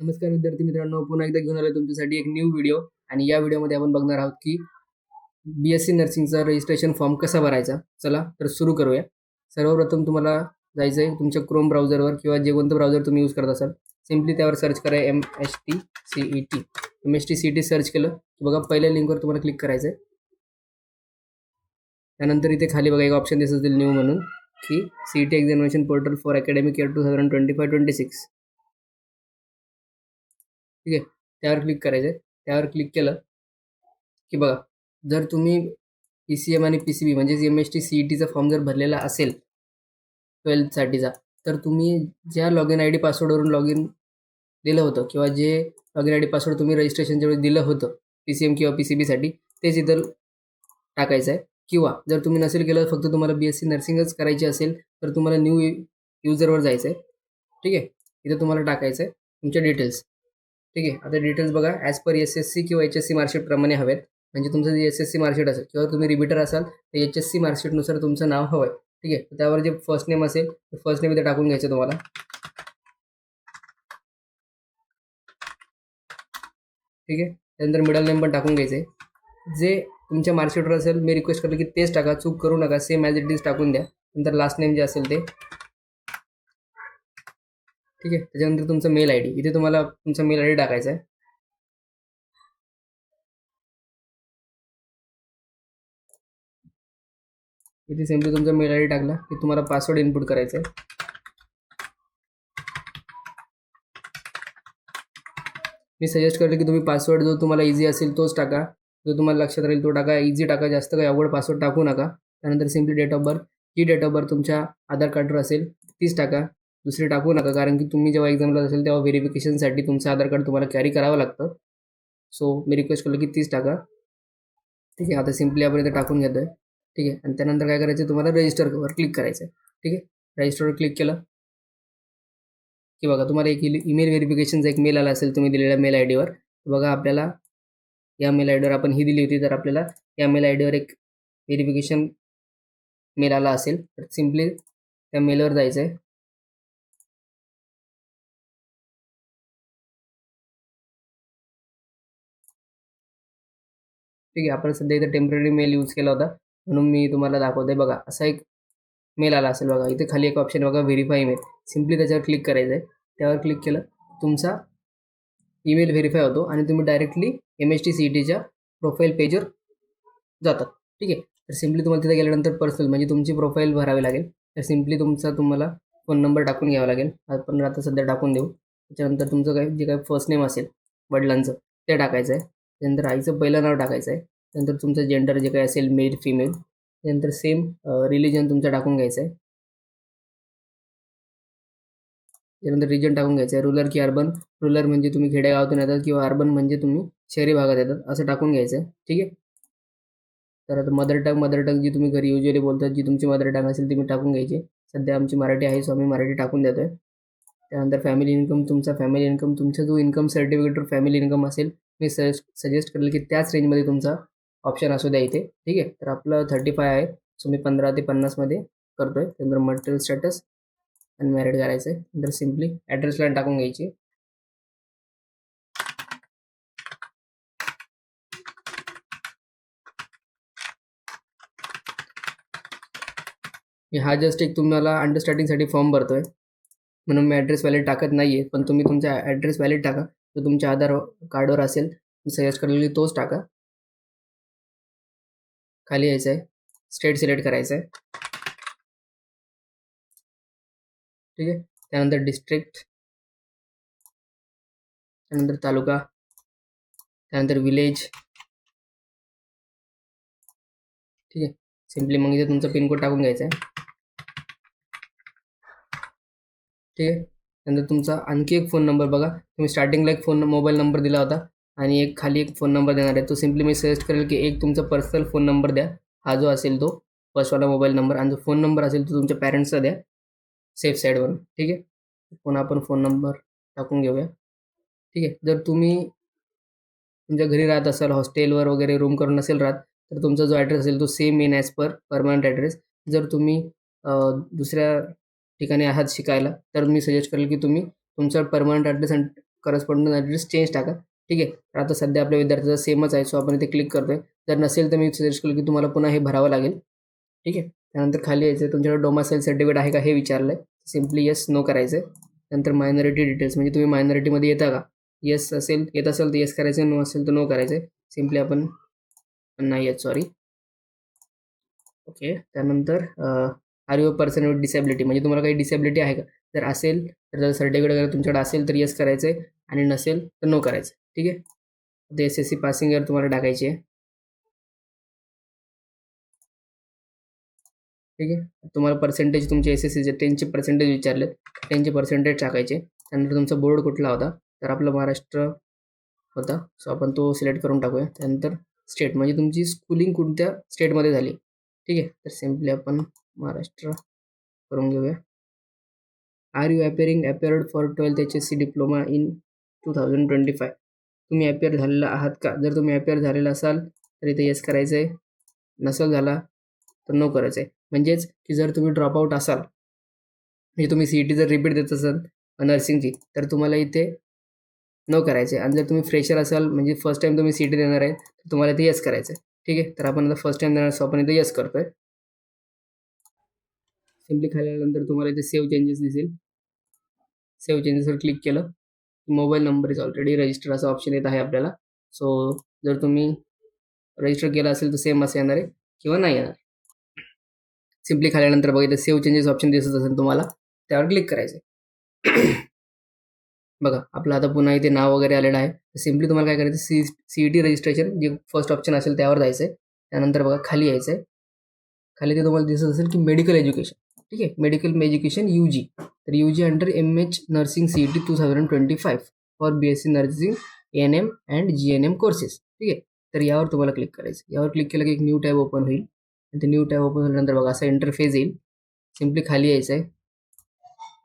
नमस्कार विद्यार्थी मित्रांनो, पुन्हा एकदा घेऊन आलो तुमच्यासाठी एक न्यू व्हिडिओ. आणि या व्हिडिओमध्ये आपण बघणार आहोत की BSc नर्सिंगचा रजिस्ट्रेशन फॉर्म कसा भरायचा. चला तर सुरू करूया. सर्वप्रथम तुम्हाला जायचं आहे तुमच्या क्रोम ब्राउझरवर किंवा जे कोणतं ब्राउझर तुम्ही यूज करत असाल, सिम्पली त्यावर सर्च करा MST CET सर्च केलं की बघा पहिल्या लिंकवर तुम्हाला क्लिक करायचं आहे. त्यानंतर इथे खाली बघा एक ऑप्शन दिसत असेल न्यू म्हणून की CET examination portal for academic year 2025-26. ठीक आहे, त्यावर क्लिक करायचं आहे. त्यावर क्लिक केलं की बघा, जर तुम्ही PCM आणि PCB म्हणजेच MST CETचा फॉर्म जर भरलेला असेल 12thसाठीचा, तर तुम्ही ज्या लॉगिन ID पासवर्डवरून लॉगिन दिलं होतं किंवा जे लॉगिन ID पासवर्ड तुम्ही रजिस्ट्रेशनच्या वेळी दिलं होतं PCM किंवा PCBसाठी, तेच इथं टाकायचं आहे. किंवा जर तुम्ही नसेल केलं, फक्त तुम्हाला BSc नर्सिंगच करायची असेल, तर तुम्हाला न्यू युजरवर जायचं आहे. ठीक आहे, इथं तुम्हाला टाकायचं आहे तुमच्या डिटेल्स. ठीक आहे, आता डिटेल्स बघा ॲज पर SSC किंवा HSC मार्कशीटप्रमाणे हवेत. म्हणजे तुमचं जे SSC मार्कशीट असेल किंवा तुम्ही रिपीटर असाल तर HSC मार्कशीटनुसार तुमचं नाव हवं आहे. ठीक आहे, त्यावर जे फर्स्ट नेम असेल ते फर्स्ट नेम इथे टाकून घ्यायचं तुम्हाला. ठीक आहे, त्यानंतर मिडल नेम पण टाकून घ्यायचं आहे. जे तुमच्या मार्कशीटवर असेल मी रिक्वेस्ट करतो की तेच टाका, चूक करू नका, सेम ॲज इट इज टाकून द्या. नंतर लास्ट नेम जे असेल ते. ठीक आहे, त्याच्यानंतर तुमचा मेल ID इथे तुम्हाला तुमचा मेल ID टाकायचा आहे. इथे सिम्पली तुमचा मेल ID टाकला की तुम्हाला पासवर्ड इनपुट करायचा आहे. मी सजेस्ट करतो की तुम्ही पासवर्ड जो तुम्हाला इझी असेल तोच टाका, जो तुम्हाला लक्षात राहील तो टाका, इझी टाका, जास्त काही अवघड पासवर्ड टाकू नका. त्यानंतर सिम्पली डेट ऑफ बर्थ, जी डेट ऑफ बर्थ तुमच्या आधार कार्डवर असेल तीच टाका, दुसरी टाकू नका. कारण की तुम्ही जेव्हा एक्झामला असेल तेव्हा व्हेरिफिकेशनसाठी तुमचं आधार कार्ड तुम्हाला कॅरी करावं लागतं. सो मी रिक्वेस्ट केलं की तीच टाका. ठीक आहे, आता सिम्पली आपण इथे टाकून घेतो आहे. ठीक आहे, आणि त्यानंतर काय करायचं, तुम्हाला रजिस्टरवर क्लिक करायचं आहे. ठीक आहे, रजिस्टरवर क्लिक केलं की बघा तुम्हाला एक ईमेल व्हेरिफिकेशनचा एक मेल आला असेल तुम्ही दिलेल्या मेल IDवर. बघा आपल्याला या मेल IDवर आपण ही दिली होती, तर आपल्याला या मेल IDवर एक व्हेरिफिकेशन मेल आला असेल, तर सिम्पली त्या मेलवर जायचं आहे. ठीक आहे, आपण सध्या इथे टेम्पररी मेल यूज केला होता म्हणून मी तुम्हाला दाखवते. बघा असा एक मेल आला असेल बघा, इथे खाली एक ऑप्शन बघा व्हेरीफाय ईमेल, सिम्पली त्याच्यावर क्लिक करायचं आहे. त्यावर क्लिक केलं तुमचा ईमेल व्हेरीफाय होतो आणि तुम्ही डायरेक्टली MST CETच्या प्रोफाईल पेजवर जातात. ठीक आहे, तर सिम्पली तुम्हाला तिथे गेल्यानंतर पर्सनल म्हणजे तुमची प्रोफाईल भरावी लागेल. तर सिम्पली तुम्हाला फोन नंबर टाकून घ्यावा लागेल. आपण आता सध्या टाकून देऊ. त्याच्यानंतर तुमचं जे काही फर्स्ट नेम असेल वडिलांचं ते टाकायचं आहे. त्यानंतर आईचं पहिलं नाव टाकायचं आहे. त्यानंतर तुमचं जेंडर जे काही असेल मेल फिमेल. त्यानंतर सेम रिलिजन तुमचं टाकून घ्यायचं आहे. त्यानंतर रिजन टाकून घ्यायचं आहे, रुरल की अर्बन. रुरल म्हणजे तुम्ही खेडेगावातून येतात किंवा अर्बन म्हणजे तुम्ही शहरी भागात येतात असं टाकून घ्यायचं आहे. ठीक आहे, तर आता मदर टंग जी तुम्ही घरी युजली बोलतात, जी तुमची मदर टंग असेल ती मी टाकून घ्यायची. सध्या आमची मराठी आहे, सो आम्ही मराठी टाकून देतो आहे. त्यानंतर फॅमिली इन्कम, तुमचा फॅमिली इन्कम, तुमचा जो इन्कम सर्टिफिकेटवर फॅमिली इन्कम असेल, मी सजेस्ट करेल की त्याच रेंजमध्ये तुमचा ऑप्शन असू द्या इथे. ठीक आहे, तर आपलं 35 आहे, सो मी 15 ते 50मध्ये करतो आहे. त्यानंतर मटेरियल स्टेटस अनमॅरिड करायचं आहे. नंतर सिम्पली ॲड्रेस लाईन टाकून घ्यायची. मी हा जस्ट एक तुम्हाला अंडरस्टँडिंगसाठी फॉर्म भरतो आहे म्हणून मी ॲड्रेस व्हॅलिड टाकत नाही आहे, पण तुम्ही तुमचा ॲड्रेस व्हॅलिड टाका जो तुमच्या आधार कार्डवर असेल. मी सजेस्ट करेल की तोच टाका. खाली यायचं आहे, स्टेट सिलेक्ट करायचं आहे. ठीक आहे, त्यानंतर डिस्ट्रिक्ट, त्यानंतर तालुका, त्यानंतर विलेज. ठीक आहे, सिम्पली मग इथे तुमचा पिनकोड टाकून घ्यायचा आहे. ठीक आहे, त्यानंतर तुमचा आणखी एक फोन नंबर बघा, तुम्ही स्टार्टिंगला एक मोबाईल नंबर दिला होता आणि एक खाली एक फोन नंबर देणार आहे. तो सिम्पली मी सजेस्ट करेल की एक तुमचा पर्सनल फोन नंबर द्या, हा जो असेल तो फर्स्टवाला मोबाईल नंबर, आणि जो फोन नंबर असेल तो तुमच्या पॅरेंट्सचा द्या सेफ साईडवरून. ठीक आहे, पुन्हा आपण फोन नंबर टाकून घेऊया. ठीक आहे, जर तुम्ही तुमच्या घरी राहत असाल, हॉस्टेलवर वगैरे रूम करून नसेल राहत, तर तुमचा जो ॲड्रेस असेल तो same in as per permanent address. जर तुम्ही दुसऱ्या ठिकाणी आहात शिकायला, तर मी सजेस्ट करेल की तुम्ही तुमचा permanent address correspondent address change टाका. ठीक आहे. तर आता सध्या आपल्या विद्यार्थ्याचा सेमच आहे, सो आपण इथे क्लिक करतोय. जर नसेल तर मी सजेस्ट केलं की तुम्हाला पुन्हा हे भरावं लागेल. ठीक आहे. त्यानंतर खाली यायचं, तुमच्याकडे डोमासाईल सर्टिफिकेट आहे का हे विचारलंय. सिम्पली येस नो करायचं. नंतर मायनॉरिटी डिटेल्स, म्हणजे तुम्ही मायनॉरिटीमध्ये येता का? येस असेल, येत असेल तर येस करायचं, नो असेल तर नो करायचं. सिम्पली आपण नाही येत, सॉरी. ओके. त्यानंतर are you a person with disability, म्हणजे तुम्हाला काही डिसेबिलिटी आहे का? जर असेल तर जर सर्टिफिकेट वगैरे तुमच्याकडे असेल तर येस करायचं आहे, आणि नसेल तर नो करायचं. ठीक आहे. ते SSC पासिंग इयर तुम्हाला टाकायची आहे. ठीक आहे. तुम्हाला पर्सेंटेज तुमचे SSCचे 10चे पर्सेंटेज विचारले, 10चे पर्सेंटेज टाकायचे. त्यानंतर तुमचा बोर्ड कुठला होता, तर आपला महाराष्ट्र होता, सो आपण तो सिलेक्ट करून टाकूया. त्यानंतर स्टेट, म्हणजे तुमची स्कूलिंग कोणत्या स्टेटमध्ये झाली. ठीक आहे. तर सिम्पली आपण महाराष्ट्र करून घेऊया. Are you appeared for 12th HSC diploma in 2025, तुम्ही अपिअर झालेला आहात का? जर तुम्ही अपिअर झालेला असाल तर इथे येस करायचं आहे, नसेल झाला तर नो करायचं आहे. म्हणजेच की जर तुम्ही ड्रॉपआउट असाल, म्हणजे तुम्ही CET जर रिपीट देत असाल नर्सिंगची, तर तुम्हाला इथे नो करायचं आहे. आणि जर तुम्ही फ्रेशर असाल, म्हणजे फर्स्ट टाईम तुम्ही CET देणार आहे, तर तुम्हाला इथे येस करायचं आहे. ठीक आहे. तर आपण आता फर्स्ट टाईम देणार, सो आपण इथे येस करतोय. सिम्पली खाली आल्यानंतर तुम्हाला इथे सेव्ह चेंजेस दिसेल. सेव्ह चेंजेसवर क्लिक केलं, mobile number is already registered असा ऑप्शन येत आहे आपल्याला. सो जर तुम्ही रजिस्टर केलं असेल तर सेम असं येणार आहे किंवा नाही येणार. सिम्पली खाली आल्यानंतर बघा इथे सेव्ह चेंजेस ऑप्शन दिसत असेल तुम्हाला, त्यावर क्लिक करायचं. बघा आपलं आता पुन्हा इथे नाव वगैरे आलेलं आहे. सिम्पली तुम्हाला काय करायचं, CET रजिस्ट्रेशन जे फर्स्ट ऑप्शन असेल त्यावर जायचं आहे. त्यानंतर बघा खाली यायचं आहे. खाली ते तुम्हाला दिसत असेल की मेडिकल एज्युकेशन. ठीक आहे. मेडिकल एज्युकेशन UG, तर UG under MH nursing CET 2025 for BSc nursing ANM and GNM courses. ठीक आहे. तर यावर तुम्हाला क्लिक करायचं. यावर क्लिक केलं की एक न्यू टॅब ओपन होईल, आणि ते न्यू टॅब ओपन झाल्यानंतर बघा असा इंटरफेस येईल. सिम्पली खाली यायचं आहे,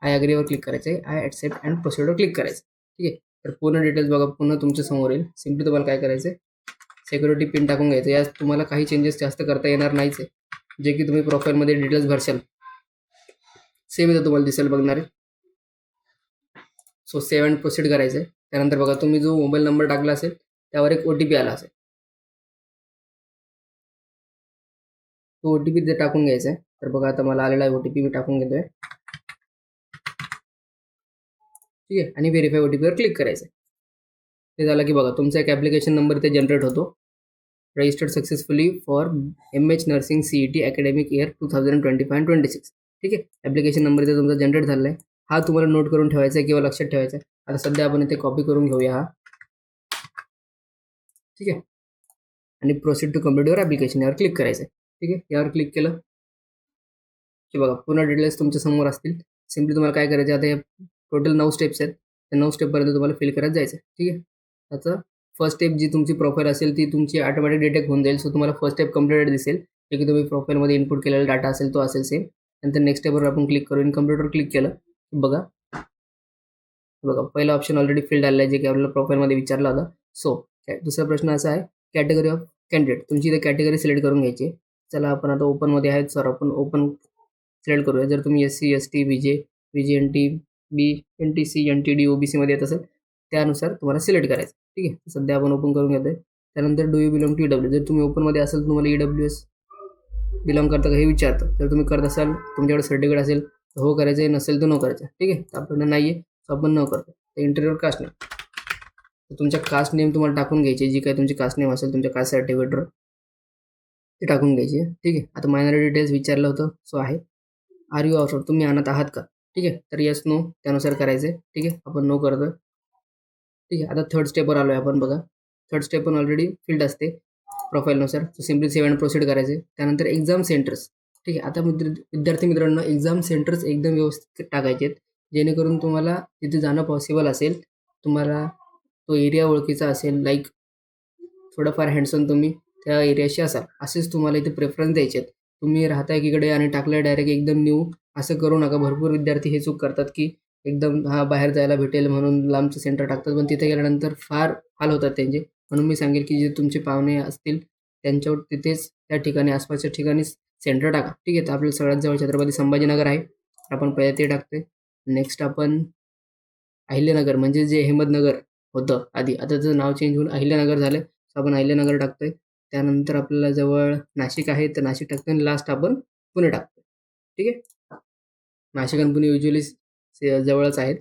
आय अग्रीवर क्लिक करायचं आहे, आय ॲक्सेप्ट अँड प्रोसिडवर क्लिक करायचं. ठीक आहे. तर पूर्ण डिटेल्स बघा पुन्हा तुमच्या समोर येईल. सिम्पली तुम्हाला काय करायचं आहे, सिक्युरिटी पिन टाकून घ्यायचं. यात तुम्हाला काही चेंजेस जास्त करता येणार नाहीच आहे, जे की तुम्ही प्रोफाईलमध्ये डिटेल्स भरशाल सेम इथं तुम्हाला दिसेल बघणार आहे. सो सेव्ह अँड प्रोसीड करायचं आहे. त्यानंतर बघा तुम्ही जो मोबाईल नंबर टाकला असेल त्यावर एक OTP आला असेल, तो OTP ते टाकून घ्यायचा आहे. तर बघा आता मला आलेला आहे OTP, मी टाकून घेतोय. ठीक आहे. आणि व्हेरीफाय OTPवर क्लिक करायचं आहे. ते झालं की बघा तुमचा एक ॲप्लिकेशन नंबर इथे जनरेट होतो. Registered successfully for MH nursing CET academic year 2025-26. ठीक आहे. ॲप्लिकेशन नंबर इथे तुमचा जनरेट झाला आहे. हा तुम्हाला नोट करून ठेवायचा आहे किंवा लक्षात ठेवायचा आहे. आता सध्या आपण इथे कॉपी करून घेऊया हा. ठीक आहे. आणि proceed to complete your application यावर क्लिक करायचं आहे. ठीक आहे. यावर क्लिक केलं की बघा पूर्ण डिटेल्स तुमच्या समोर असतील. सिम्पली तुम्हाला काय करायचं, आता हे टोटल 9 स्टेप्स आहेत, त्या 9 स्टेपपर्यंत तुम्हाला फिल करत जायचं. ठीक आहे. त्याचं फर्स्ट स्टेप जी तुमची प्रोफाईल असेल ती तुमची ऑटोमॅटिक डिटेक्ट होऊन जाईल. सो तुम्हाला फर्स्ट स्टेप कंप्लीटेड दिसेल, जे की तुम्ही प्रोफाईलमध्ये इनपुट केलेला डाटा असेल तो असेल सेम. नंतर नेक्स्ट स्टेपवर आपण क्लिक करू, कम्प्युटरवर क्लिक केलं की बघा पहिला ऑप्शन ऑलरेडी फिल्ड आलेला आहे, जे की आपल्याला प्रोफाईलमध्ये विचारला होता. सो दुसरा प्रश्न असा आहे, कॅटेगरी ऑफ कॅन्डिडेट, तुमची इथे कॅटेगरी सिलेक्ट करून घ्यायची. चला आपण आता ओपनमध्ये आहेत, सर आपण ओपन सिलेक्ट करूया. जर तुम्ही SC ST VJNT BNTC NTD OBC मध्ये येत असेल त्यानुसार तुम्हाला सिलेक्ट करायचं. ठीक आहे. सध्या आपण ओपन करून घेतोय. त्यानंतर do you belong to EW, जर तुम्ही ओपनमध्ये असाल तुम्हाला EWS बिलॉंग करता का हे विचारतं. जर तुम्ही करत असाल, तुमच्याकडे सर्टिफिकेट असेल तर हो करायचं आहे, नसेल तर नो करायचं. ठीक आहे. तर आपल्याला नाही आहे, सो आपण नो करतो. तर इंटरव्ह्यूवर कास्ट नेम, तर तुमच्या कास्ट नेम तुम्हाला टाकून घ्यायची, जी काही तुमची कास्ट नेम असेल तुमच्या कास्ट सर्टिफिकेटवर ते टाकून घ्यायची. ठीक आहे. आता मायनॉरिटी डिटेल्स विचारलं होतं, सो आहे. आर यू आउट, तुम्ही आणत आहात का? ठीक आहे. तर येस नो त्यानुसार करायचं आहे. ठीक आहे. आपण नो करतो. ठीक आहे. आता थर्ड स्टेपवर आलो आहे आपण. बघा थर्ड स्टेप पण ऑलरेडी फील्ड असते प्रोफाईलनुसार, so simply save and proceed करायचे. त्यानंतर एक्झाम सेंटर्स. ठीक आहे. आता विद्यार्थी मित्रांनो एक्झाम सेंटर्स एकदम व्यवस्थित टाकायचे आहेत, जेणेकरून तुम्हाला तिथे जाणं पॉसिबल असेल, तुम्हाला तो एरिया ओळखीचा असेल, लाईक थोडंफार हँडसम तुम्ही त्या एरियाशी असाल, असेच तुम्हाला इथे प्रेफरन्स द्यायचे आहेत. तुम्ही राहता एकीकडे आणि टाकलं डायरेक्ट एकदम न्यू, असं करू नका. भरपूर विद्यार्थी हे चूक करतात की एकदम बाहेर जायला भेटेल म्हणून लांबचं सेंटर टाकतात, पण तिथे गेल्यानंतर फार हाल होतात त्यांचे. म्हणून मी सांगेल की जे तुमचे पाहुणे असतील त्यांच्यावर तिथेच त्या ठिकाणी आसपासच्या ठिकाणी सेंटर टाका. ठीक आहे. तर आपल्याला सगळ्यात जवळ छत्रपती संभाजीनगर आहे, आपण पहिले ते टाकतोय. नेक्स्ट आपण अहिल्यानगर म्हणजे जे अहमदनगर होतं आधी, आता त्याचं नाव चेंज होऊन अहिल्यानगर झालं. सो आपण अहिल्यानगर टाकतोय. त्यानंतर आपल्याला जवळ नाशिक आहे, तर नाशिक टाकतोय आणि लास्ट आपण पुणे टाकतोय. ठीक आहे. नाशिक आणि पुणे युज्युअली जवळच आहेत,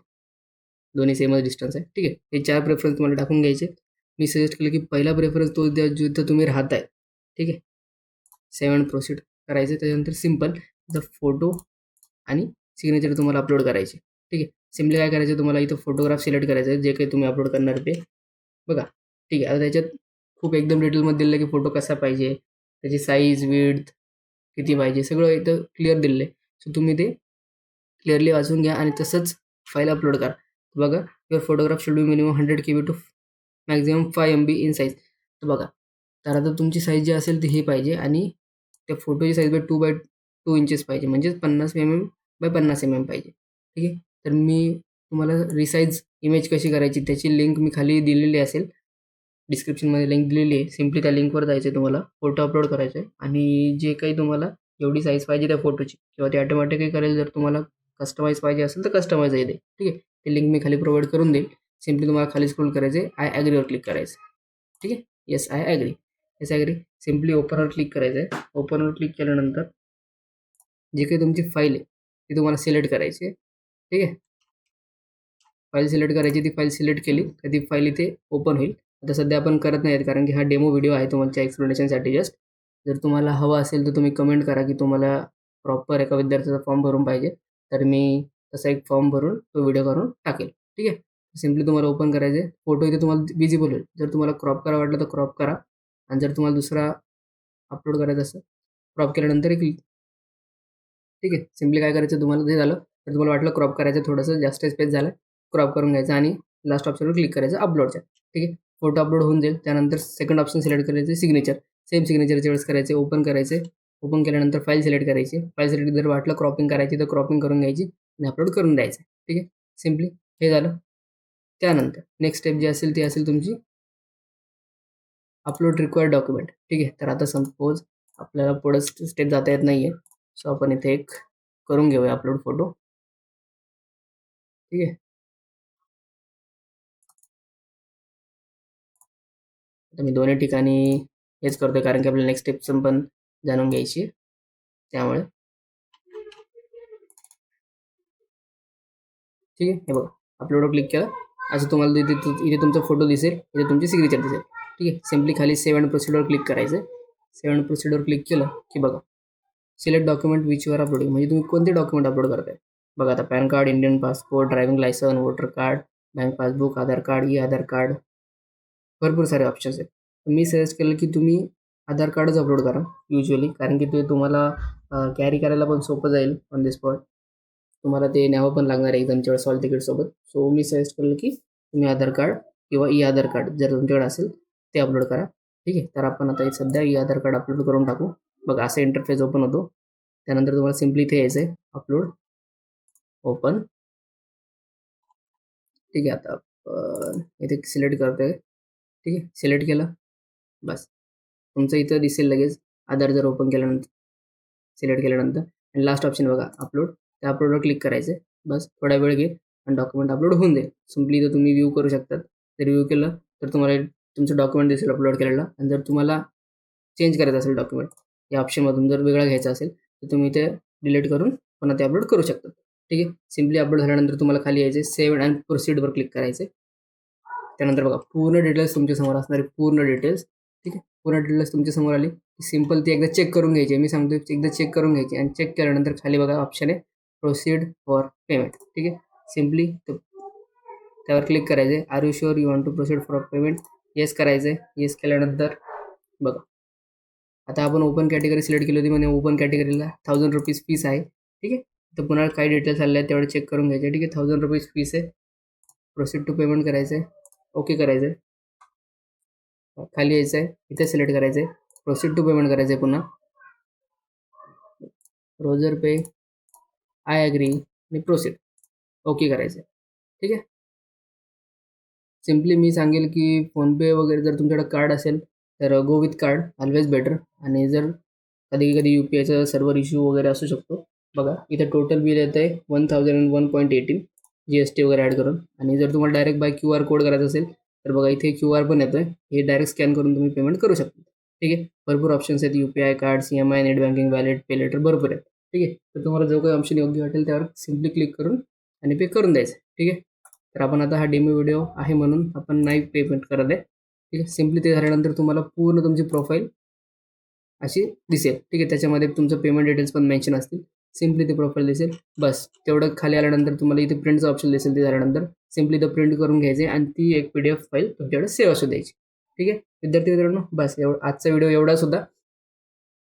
दोन्ही सेमच डिस्टन्स आहे. ठीक आहे. हे 4 प्रेफरन्स तुम्हाला टाकून घ्यायचे. मी सजेस्ट केलं की पहिला प्रेफरन्स तो द्या जिथं तुम्ही राहताय. ठीक आहे. सेव्ह प्रोसीड करायचं. त्याच्यानंतर सिम्पल फोटो आणि सिग्नेचर तुम्हाला अपलोड करायचे. ठीक आहे. सिम्पली काय करायचं, तुम्हाला इथं फोटोग्राफ सिलेक्ट करायचं आहे, जे काही तुम्ही अपलोड करणार ते बघा. ठीक आहे. आता त्याच्यात खूप एकदम डिटेलमध्ये दिलं की फोटो कसा पाहिजे, त्याची साईज, विड्थ किती पाहिजे, सगळं इथं क्लिअर दिलेलं आहे. सो तुम्ही ते क्लिअरली वाचून घ्या आणि तसंच फाईल अपलोड करा. बघा, your photograph should be minimum 100 KB to maximum 5 MB in size. तर बघा, तर आता तुमची साईज जी असेल ती ही पाहिजे आणि त्या फोटोची साईज 2x2 इंचेस पाहिजे, म्हणजेच 50 mm बाय 50 mm पाहिजे. ठीक आहे. तर मी तुम्हाला रिसाईज इमेज कशी करायची त्याची लिंक मी खाली दिलेली असेल, डिस्क्रिप्शनमध्ये लिंक दिलेली आहे. सिम्पली त्या लिंकवर जायचं आहे, तुम्हाला फोटो अपलोड करायचा आहे आणि जे काही तुम्हाला एवढी साईज पाहिजे त्या फोटोची किंवा ते ऑटोमॅटिकली करेल. जर तुम्हाला कस्टमाइज पाहिजे असेल तर कस्टमाइज येते. ठीक आहे. ते लिंक मी खाली प्रोव्हाइड करून देईल. सिम्पली तुम्हाला खाली स्क्रोल करायचं आहे, आय ॲग्रीवर क्लिक करायचं. ठीक आहे. Yes, I agree. Yes, agree. Simply ओपनवर क्लिक करायचं आहे. ओपनवर क्लिक केल्यानंतर जी काही तुमची फाईल आहे ती तुम्हाला सिलेक्ट करायची आहे. ठीक आहे. फाईल सिलेक्ट करायची, ती फाईल सिलेक्ट केली तर ती फाईल इथे ओपन होईल. आता सध्या आपण करत नाही आहेत कारण की हा डेमो व्हिडिओ आहे तुमच्या एक्सप्लेनेशनसाठी जस्ट. जर तुम्हाला हवं असेल तर तुम्ही कमेंट करा की तुम्हाला प्रॉपर एका विद्यार्थ्याचा फॉर्म भरून पाहिजे, तर मी तसा एक फॉर्म भरून तो व्हिडिओ करून टाकेल. ठीक आहे. सिम्पली तुम्हाला ओपन करायचे. फोटो इथे तुम्हाला विजिबल होईल. जर तुम्हाला क्रॉप करा वाटलं तर क्रॉप करा आणि जर तुम्हाला दुसरा अपलोड करायचा असेल, क्रॉप केल्यानंतर एक ठीक आहे. सिम्पली काय करायचं, तुम्हाला जे झालं तर तुम्हाला वाटलं क्रॉप करायचं, थोडंसं जास्त स्पेस झालं, क्रॉप करून घ्यायचं आणि लास्ट ऑप्शनवर क्लिक करायचं अपलोडच्या. ठीक आहे. फोटो अपलोड होऊन जाईल. त्यानंतर सेकंड ऑप्शन सिलेक्ट करायचे, सिग्नेचर. सेम सिग्नेचरच्या वेळेस करायचे, ओपन करायचे. ओपन केल्यानंतर फाईल सिलेक्ट करायची. फाईल सिलेक्ट जर वाटलं क्रॉपिंग करायची तर क्रॉपिंग करून घ्यायची आणि अपलोड करून द्यायचं. ठीक आहे. सिम्पली हे झालं. त्यानंतर नेक्स्ट स्टेप जी असेल ती असेल तुमची अपलोड रिक्वायर्ड डॉक्युमेंट. ठीक आहे. तर आता सपोज आपल्याला पुढं स्टेप जाता येत नाही आहे, सो आपण इथे एक करून घेऊया अपलोड फोटो. ठीक आहे. आता मी दोन्ही ठिकाणी हेच करतोय कारण की आपल्याला नेक्स्ट स्टेप पण जाणून घ्यायची, त्यामुळे ठीक आहे. हे बघा, अपलोडवर क्लिक केलं, असं तुम्हाला इथे तुमचा फोटो दिसेल, इथे तुमची सिग्नेचर दिसेल. ठीक आहे. सिम्पली खाली सेव्ह अँड प्रोसिडवर क्लिक करायचं. सेव्ह अँड प्रोसिडवर क्लिक केलं की बघा, select document which you're uploading, म्हणजे तुम्ही कोणते डॉक्युमेंट अपलोड करताय. बघा, आता PAN card, Indian passport, driving licence, voter card, bank passbook, Aadhaar card, E Aadhaar card, भरपूर सारे ऑप्शन्स आहेत. मी सजेस्ट केलं की तुम्ही आधार कार्डच अपलोड करा युज्युअली, कारण की ते तुम्हाला कॅरी करायला पण सोपं जाईल ऑन द स्पॉट. तुम्हाला ते न्यावं पण लागणार आहे एक्झामच्या वेळेस हॉल तिकीटसोबत. सो मी सजेस्ट केलं की तुम्ही आधार कार्ड किंवा ई आधार कार्ड जर तुमच्याकडे असेल ते अपलोड करा. ठीक आहे. तर आपण आता सध्या ई आधार कार्ड अपलोड करून टाकू. बघा, असं इंटरफेस ओपन होतो. त्यानंतर तुम्हाला सिम्पली इथे यायचं आहे, अपलोड, ओपन. ठीक आहे. आता इथे सिलेक्ट करतोय. ठीक आहे. सिलेक्ट केलं, बस तुमचं इथं दिसेल लगेच आधार जर ओपन केल्यानंतर, सिलेक्ट केल्यानंतर आणि लास्ट ऑप्शन बघा अपलोड, त्या अपलोडवर क्लिक करायचं. बस थोडा वेळ घेईल आणि डॉक्युमेंट अपलोड होऊन जाईल. सिम्पली इथं तुम्ही व्ह्यू करू शकतात. जर व्ह्यू केलं तर तुम्हाला तुमचं डॉक्युमेंट दिसेल अपलोड केलेलं. आणि जर तुम्हाला चेंज करायचं असेल डॉक्युमेंट या ऑप्शनमधून, जर वेगळा घ्यायचा असेल तर तुम्ही ते डिलीट करून पुन्हा ते अपलोड करू शकता. ठीक आहे. सिम्पली अपलोड झाल्यानंतर तुम्हाला खाली यायचे, सेव्ह अँड प्रोसीडवर क्लिक करायचे. त्यानंतर बघा, पूर्ण डिटेल्स तुमच्या समोर असणारे, पूर्ण डिटेल्स. ठीक आहे. पूर्ण डिटेल्स तुमच्या समोर आली. सिम्पल ती एकदा चेक करून घ्यायची. मी सांगतो एकदा चेक करून घ्यायची आणि चेक केल्यानंतर खाली बघा ऑप्शन आहे प्रोसीड फॉर पेमेंट. ठीक आहे. सिम्पली त्यावर क्लिक करायचे. Are you sure you want to proceed for payment, yes करायचं. येस केल्यानंतर बघा, आता आपण ओपन कॅटेगरी सिलेक्ट केली होती, म्हणजे ओपन कॅटेगरीला 1000 रुपीज फीस आहे. ठीक आहे. तर पुन्हा काही डिटेल्स आले आहेत तेवढे चेक करून घ्यायचे. ठीक आहे. 1000 रुपीज फीस आहे. प्रोसीड टू पेमेंट करायचं आहे, ओके करायचं आहे. खाली यायचं आहे, इथे सिलेक्ट करायचं आहे, प्रोसीड टू पेमेंट करायचं आहे. पुन्हा रोजर पे, आय ॲग्री आणि प्रोसीड, ओके करायचं आहे. ठीक आहे. सिम्पली मी सांगेल की फोनपे वगैरे जर तुमच्याकडे कार्ड असेल तर go with card, always better. आणि जर कधी कधी यू पी आयचा सर्व्हर इश्यू वगैरे असू शकतो. बघा, इथे टोटल बिल येतं आहे 1001.18. GST वगैरे ॲड करून. आणि जर तुम्हाला डायरेक्ट बाय QR कोड करायचं असेल तर बघा इथे QR पण येतोय, हे डायरेक्ट स्कॅन करून तुम्ही पेमेंट करू शकता. ठीक आहे. भरपूर ऑप्शन्स आहेत, UPI card, CMI, net banking, wallet, pay later भरपूर आहेत. ठीक आहे. तर तुम्हाला जो काही ऑप्शन योग्य वाटेल त्यावर सिम्पली क्लिक करून आणि पे करून द्यायचं. ठीक आहे. तर आपण आता हा डेमो व्हिडिओ आहे म्हणून आपण नाही पेमेंट करत आहे. ठीक आहे. सिम्पली ते झाल्यानंतर तुम्हाला पूर्ण तुमची प्रोफाईल अशी दिसेल. ठीक आहे. त्याच्यामध्ये तुमचं पेमेंट डिटेल्स पण मेन्शन असतील. सिम्पली ते प्रोफाईल दिसेल. बस तेवढं खाली आल्यानंतर तुम्हाला इथे प्रिंटचं ऑप्शन दिसेल. ते झाल्यानंतर सिम्पली ते प्रिंट करून घ्यायचे आणि ती एक PDF फाईल तुमच्याकडे सेव्ह असू द्यायची. ठीक आहे. विद्यार्थी मित्रांनो, बस आजचा व्हिडिओ एवढाच होता.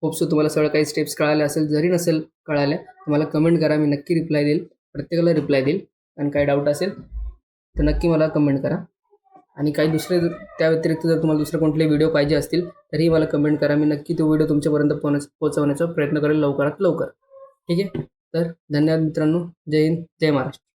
होप सो तुम्हाला सगळं काही स्टेप्स कळाल्या असेल. जरी नसेल कळाल्या तुम्हाला कमेंट करा, मी नक्की रिप्लाय देईल. प्रत्येकाला रिप्लाय देईल. आणि काही डाऊट असेल तर नक्की मला कमेंट करा. आणि काही दुसरे त्या व्यतिरिक्त जर तुम्हाला दुसरे कुठले व्हिडिओ पाहिजे असतील तरीही मला कमेंट करा. मी नक्की तो व्हिडिओ तुमच्यापर्यंत पोहोचवण्याचा प्रयत्न करेल लवकरात लवकर. ठीक आहे. तर धन्यवाद मित्रांनो. जय हिंद, जय महाराष्ट्र.